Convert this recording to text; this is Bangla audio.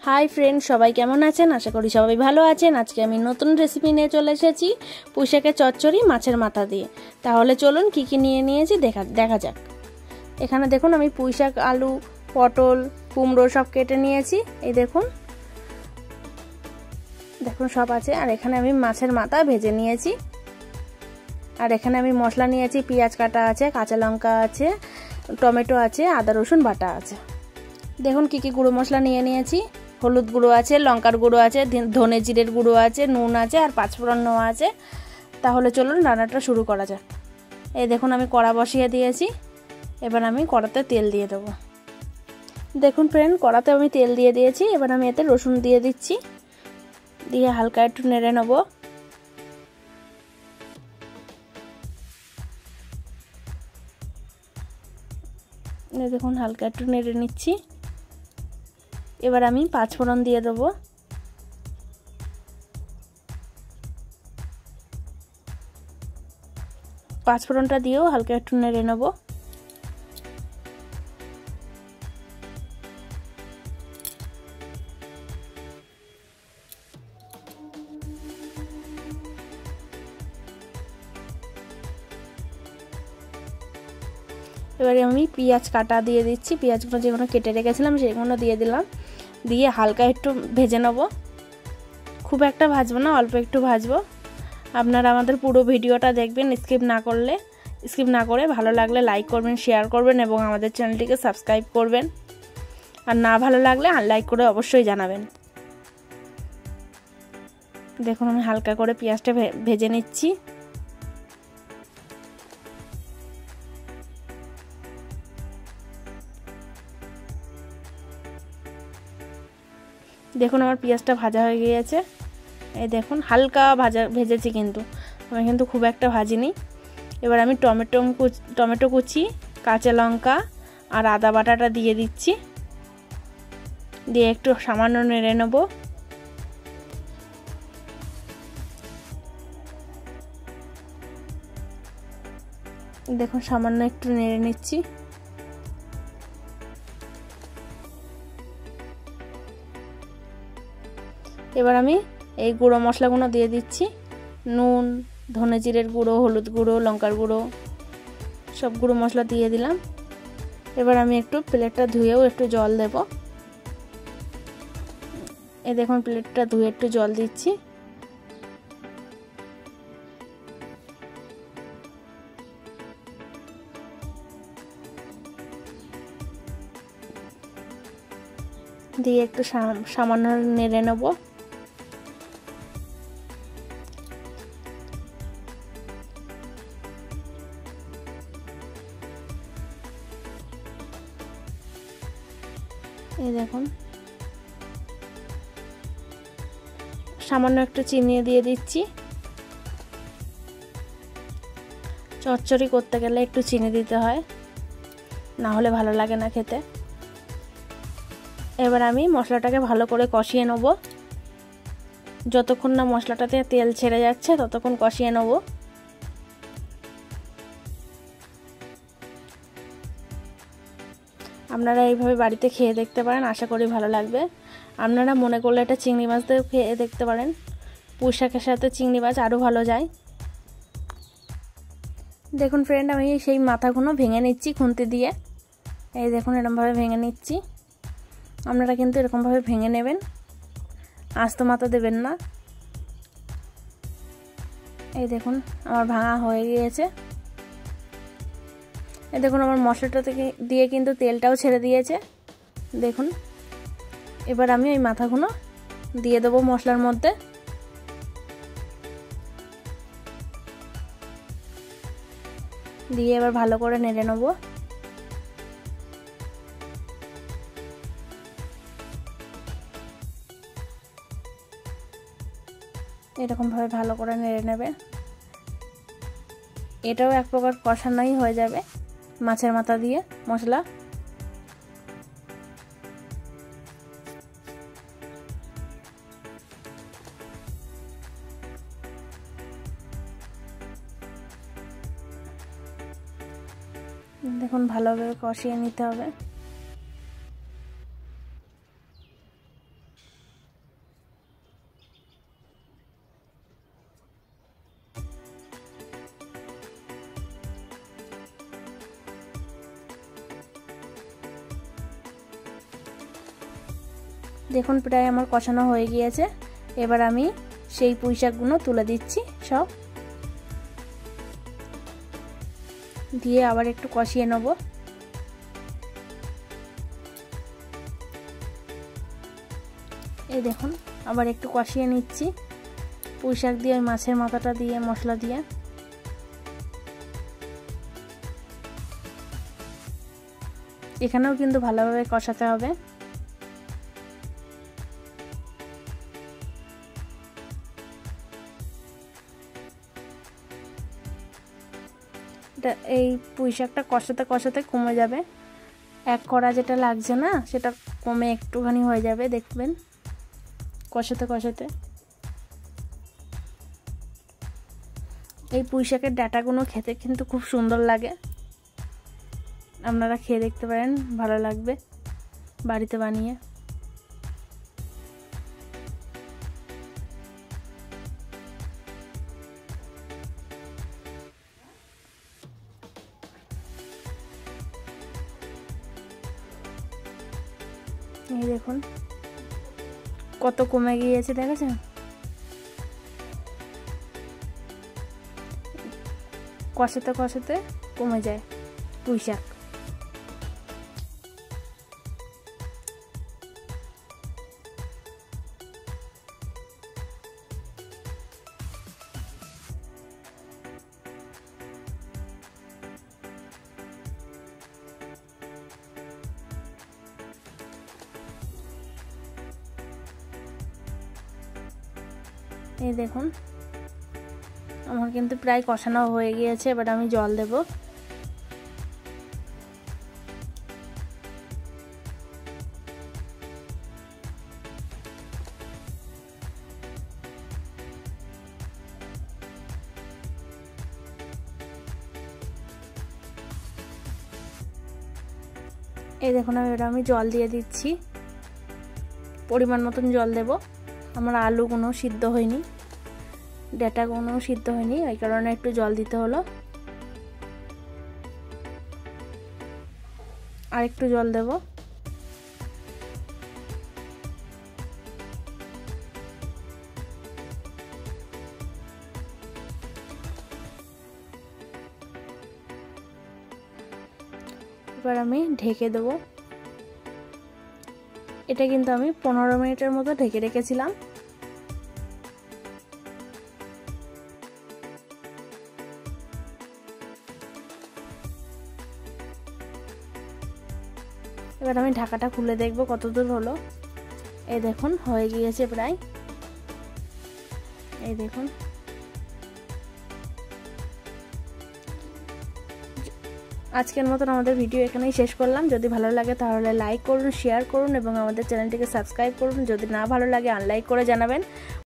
হাই ফ্রেন্ড, সবাই কেমন আছেন? আশা করি সবাই ভালো আছেন। আজকে আমি নতুন রেসিপি নিয়ে চলে এসেছি, পুঁইশাকের চচ্চড়ি মাছের মাথা দিয়ে। তাহলে চলুন কি কি নিয়ে নিয়েছি দেখা যাক। এখানে দেখুন আমি পুঁইশাক, আলু, পটল, কুমড়ো সব কেটে নিয়েছি। এই দেখুন সব আছে। আর এখানে আমি মাছের মাথা ভেজে নিয়েছি। আর এখানে আমি মশলা নিয়েছি, পেঁয়াজ কাটা আছে, কাঁচা লঙ্কা আছে, টমেটো আছে, আদা রসুন বাটা আছে। দেখুন কি কি গুঁড়ো মশলা নিয়ে নিয়েছি। হলুদ গুঁড়ো আছে, লঙ্কার গুঁড়ো আছে, ধনে জিরের গুঁড়ো আছে, নুন আছে, আর পাঁচফোড়ন নেওয়া আছে। তাহলে চলুন রান্নাটা শুরু করা যাক। এই দেখুন আমি কড়া বসিয়ে দিয়েছি। এবার আমি কড়াতে তেল দিয়ে দেবো। দেখুন ফ্রেন্ড, কড়াতে আমি তেল দিয়ে দিয়েছি। এবার আমি এতে রসুন দিয়ে দিচ্ছি, দিয়ে হালকা একটু নেড়ে নেব। দেখুন হালকা একটু নেড়ে নিচ্ছি। এবার আমি পাঁচফোড়ন দিয়ে দেবো। পাঁচফোড়নটা দিয়েও হালকা একটু নেড়ে নেব। এবারে আমি পেঁয়াজ কাটা দিয়ে দিচ্ছি। পেঁয়াজগুলো যেগুলো কেটে রেখেছিলাম সেগুলো দিয়ে দিলাম, দিয়ে হালকা একটু ভেজে নেব। খুব একটা ভাজবো না, অল্প একটু ভাজবো। আপনারা আমাদের পুরো ভিডিওটা দেখবেন, স্কিপ না করে ভালো লাগলে লাইক করবেন, শেয়ার করবেন এবং আমাদের চ্যানেলটিকে সাবস্ক্রাইব করবেন। আর না ভালো লাগলে আনলাইক করে অবশ্যই জানাবেন। দেখুন আমি হালকা করে পেঁয়াজটা ভেজে নিচ্ছি। দেখুন আমার পেঁয়াজটা ভাজা হয়ে গিয়েছে। এই দেখুন হালকা ভেজেছি, কিন্তু আমি কিন্তু খুব একটা ভাজিনি। এবার আমি টমেটো কুচি, কাঁচা লঙ্কা আর আদা বাটাটা দিয়ে দিচ্ছি, দিয়ে একটু সামান্য নেড়ে নেব। দেখুন সামান্য একটু নেড়ে নিচ্ছি। এবার আমি এই গুঁড়ো মশলাগুলো দিয়ে দিচ্ছি, নুন, ধনে জিরের গুঁড়ো, হলুদ গুঁড়ো, লঙ্কার গুঁড়ো, সব গুঁড়ো মশলা দিয়ে দিলাম। এবার আমি একটু প্লেটটা ধুয়েও একটু জল দেব। এই দেখুন প্লেটটা ধুয়ে একটু জল দিচ্ছি। দিয়ে একটু সামান্য নেড়ে নেব। এই দেখুন সামান্য একটু চিনি দিয়ে দিচ্ছি। চচ্চড়ি করতে গেলে একটু চিনি দিতে হয়, না হলে ভালো লাগে না খেতে। এবার আমি মশলাটাকে ভালো করে কষিয়ে নেব। যতক্ষণ না মশলাটাতে তেল ছেড়ে যাচ্ছে ততক্ষণ কষিয়ে নেব। আপনারা এইভাবে বাড়িতে খেয়ে দেখতে পারেন, আশা করি ভালো লাগবে। আপনারা মনে করলে এটা চিংড়ি মাছ দিয়ে খেয়ে দেখতে পারেন। পুঁইশাকের সাথে চিংড়ি মাছ আরও ভালো যায়। দেখুন ফ্রেন্ড, আমি সেই মাথাগুলো ভেঙে নিচ্ছি খুন্তি দিয়ে। এই দেখুন এরকমভাবে ভেঙে নিচ্ছি। আপনারা কিন্তু এরকমভাবে ভেঙে নেবেন, আস্ত মাথা দেবেন না। এই দেখুন আমার ভাঙা হয়ে গিয়েছে। এই দেখুন আমার মশলাটা দিয়ে কিন্তু তেলটাও ছেড়ে দিয়েছে। দেখুন এবার আমি ওই মাথাগুলো দিয়ে দেবো মশলার মধ্যে। দিয়ে এবার ভালো করে নেড়ে নেব। এরকমভাবে ভালো করে নেড়ে নেবে। এটাও এক প্রকার কষানোই হয়ে যাবে মাছের মাথা দিয়ে মশলা। দেখুন ভালোভাবে কষিয়ে নিতে হবে। দেখুন প্রায় আমার কষানো হয়ে গিয়েছে। এবার আমি সেই পুঁই শাকগুলো তুলে দিচ্ছি সব, দিয়ে আবার একটু কষিয়ে নেব। এই দেখুন আবার একটু কষিয়ে নিচ্ছি পুঁই শাক দিয়ে, মাছের মাথাটা দিয়ে, মশলা দিয়ে। এখানেও কিন্তু ভালোভাবে কষাতে হবে। এই পুঁই শাকটা কষাতে কষাতে কমে যাবে, এক কড়া যেটা লাগছে না সেটা কমে একটুখানি হয়ে যাবে, দেখবেন কষাতে কষাতে। এই পুঁই শাকের ডাঁটাগুলো খেতে কিন্তু খুব সুন্দর লাগে, আপনারা খেয়ে দেখতে পারেন, ভালো লাগবে বাড়িতে বানিয়ে। এই দেখুন কত কমে গিয়েছে, দেখেছেন? কষাতে কষাতে কমে যায় পুঁই শাক। এই দেখুন আমার কিন্তু প্রায় কষানো হয়ে গিয়েছে, এবার আমি জল দেব। এই দেখুন এবার আমি জল দিয়ে দিচ্ছি, পরিমাণ মতন জল দেব। আমার আলুগুলো সিদ্ধ হয়নি, ডাঁটাগুলো সিদ্ধ হয়নি, ওই কারণে একটু জল দিতে হলো। আর একটু জল দেব। এবার আমি ঢেকে দেব। এটা কিন্তু আমি 15 মিনিটের মতো ঢেকে রেখেছিলাম। এবার আমি ঢাকাটা খুলে দেখব কতদূর হলো। এই দেখুন হয়ে গিয়েছে প্রায়, এই দেখুন। আজকের মতন আমাদের ভিডিও এখানেই শেষ করলাম। যদি ভালো লাগে তাহলে লাইক করুন, শেয়ার করুন এবং আমাদের চ্যানেলটিকে সাবস্ক্রাইব করুন। যদি না ভালো লাগে আনলাইক করে জানাবেন।